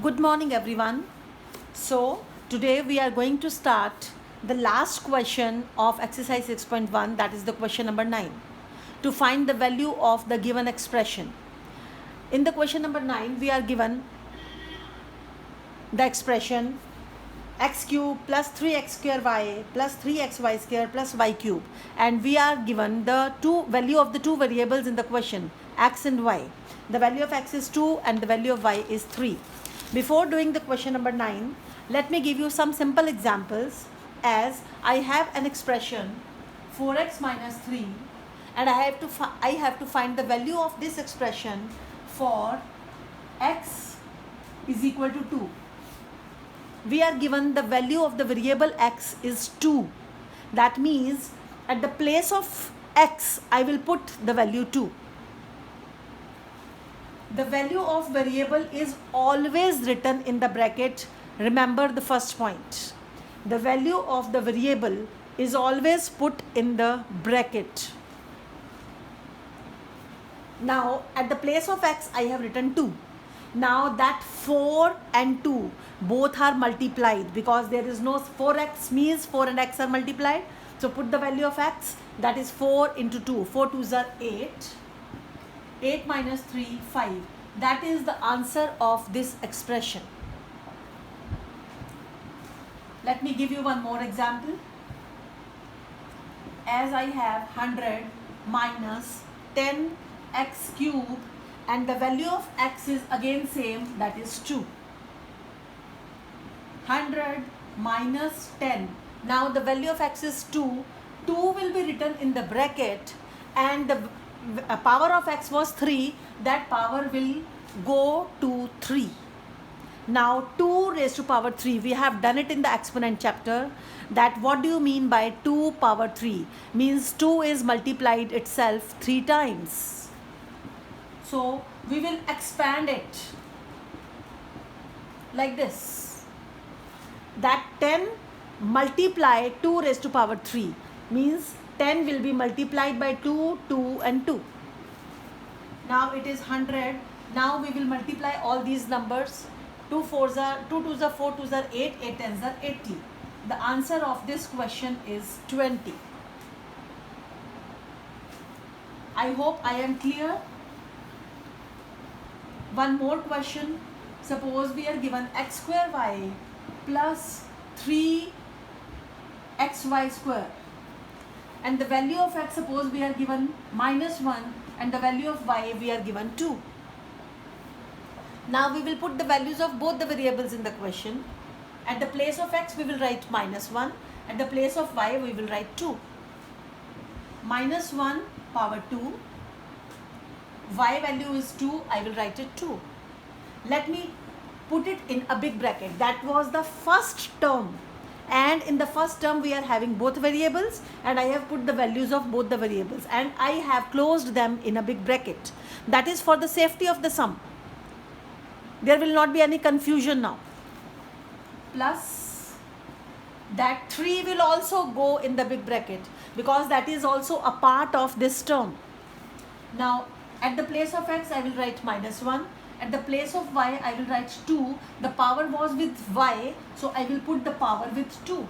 Good morning, everyone. So, today we are going to start the last question of exercise 6.1, that is the question number 9, to find the value of the given expression. In the question number 9, we are given the expression x cube plus 3x square y plus 3xy square plus y cube, and we are given the value of the two variables in the question, x and y. The value of x is 2 and the value of y is 3. Before doing the question number 9, let me give you some simple examples. As I have an expression 4x minus 3, and I have to find the value of this expression for x is equal to 2. We are given the value of the variable x is 2. That means at the place of x, I will put the value 2. The value of variable is always written in the bracket. Remember the first point. The value of the variable is always put in the bracket. Now at the place of x, I have written 2. Now that 4 and 2 both are multiplied, because there is no 4x means 4 and x are multiplied. So put the value of x, that is 4 into 2. 4 2s are 8. 8 minus 3, 5. That is the answer of this expression. Let me give you one more example. As I have 100 minus 10x cube, and the value of x is again same, that is 2. 100 minus 10. Now the value of x is 2. 2 will be written in the bracket, and the power of x was 3. That power will go to 3. Now 2 raised to power 3. We have done it in the exponent chapter. That what do you mean by 2 power 3? Means 2 is multiplied itself 3 times. So we will expand it like this. That 10 multiply 2 raised to power 3 means 10 will be multiplied by 2, 2 and 2. Now it is 100. Now we will multiply all these numbers. 2 2s are 4 2s are 8, 8 10s are 80. The answer of this question is 20. I hope I am clear. One more question. Suppose we are given x square y plus 3xy square, and the value of x, suppose we are given minus 1, and the value of y we are given 2. Now we will put the values of both the variables in the question. At the place of x we will write minus 1, at the place of y we will write 2. Minus 1 power 2, y value is 2, I will write it 2. Let me put it in a big bracket. That was the first term, and in the first term we are having both variables, and I have put the values of both the variables, and I have closed them in a big bracket. That is for the safety of the sum. There will not be any confusion now. Plus that 3 will also go in the big bracket, because that is also a part of this term. Now at the place of x I will write minus 1. At the place of y I will write 2. The power was with y, so I will put the power with 2.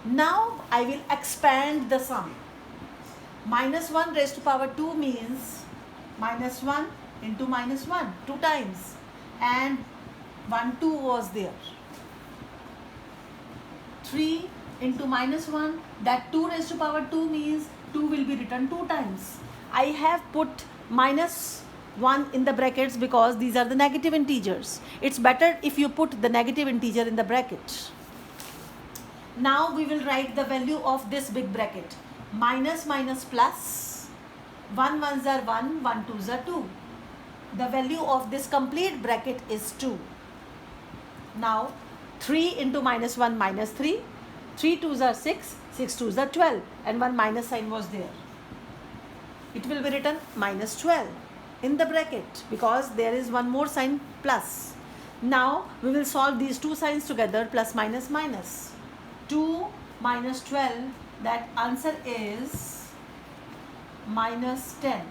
Now I will expand the sum. Minus 1 raised to power 2 means minus 1 into minus 1, 2 times. And 1 2 was there. 3 into minus 1, that 2 raised to power 2 means 2 will be written 2 times. I have put minus 1 in the brackets because these are the negative integers. It's better if you put the negative integer in the bracket. Now we will write the value of this big bracket. Minus minus plus. 1 1s are 1, 1 2s are 2. The value of this complete bracket is 2. Now 3 into minus 1 minus 3. 3 2s are 6, 6 2s are 12, and one minus sign was there. It will be written minus 12 in the bracket because there is one more sign plus. Now we will solve these two signs together, plus minus minus. 2 minus 12, that answer is minus 10.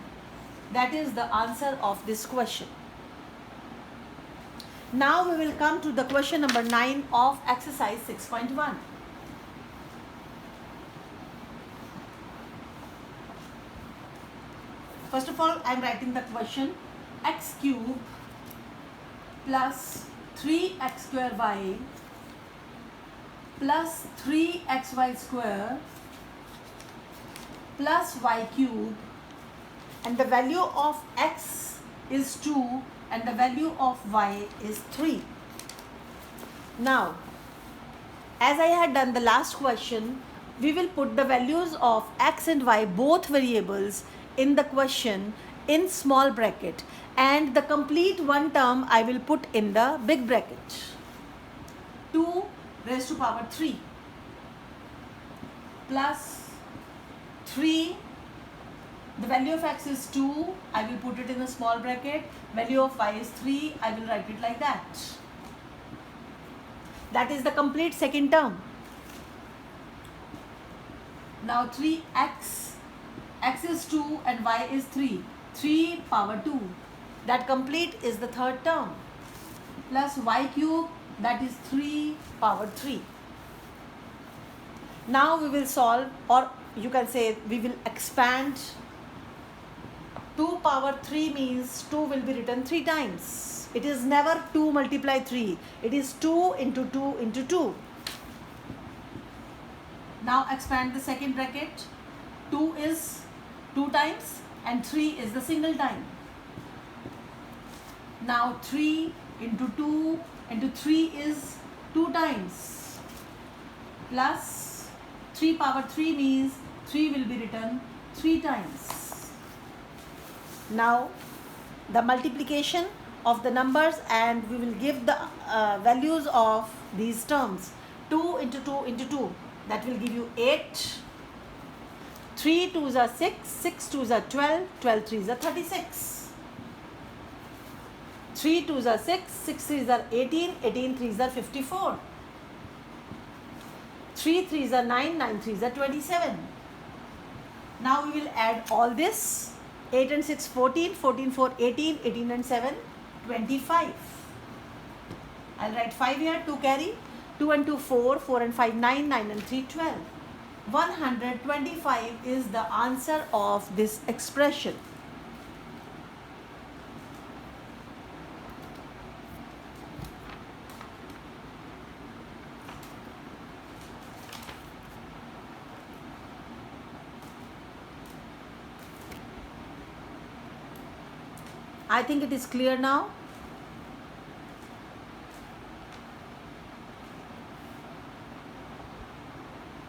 That is the answer of this question. Now we will come to the question number 9 of exercise 6.1. First of all, I am writing the question: x cube plus 3x square y plus 3xy square plus y cube, and the value of x is 2 and the value of y is 3. Now, as I had done the last question, we will put the values of x and y, both variables, in the question in small bracket, and the complete one term I will put in the big bracket. 2 raised to power 3 plus 3, the value of x is 2, I will put it in a small bracket, value of y is 3, I will write it like that. That is the complete second term. Now 3x, x is 2 and y is 3, 3 power 2, that complete is the third term, plus y cube, that is 3 power 3. Now we will solve, or you can say we will expand. 2 power 3 means 2 will be written 3 times. It is never 2 multiply 3. It is 2 into 2 into 2. Now expand the second bracket. 2 is 2 times and 3 is the single time. Now 3 into 2 into 3 is 2 times. Plus 3 power 3 means 3 will be written 3 times. Now the multiplication of the numbers, and we will give the values of these terms. 2 into 2 into 2, that will give you 8. 3 2s are 6, 6 2s are 12, 12 3s are 36. 3 2s are 6, 6 3s are 18, 18 3s are 54. 3 3s are 9, 9 3s are 27. Now we will add all this. 8 and 6 14, 14 4 18, 18 and 7 25. I'll write 5 here, 2 carry, 2 and 2 4, 4 and 5 9, 9 and 3 12. 125 is the answer of this expression. I think it is clear now.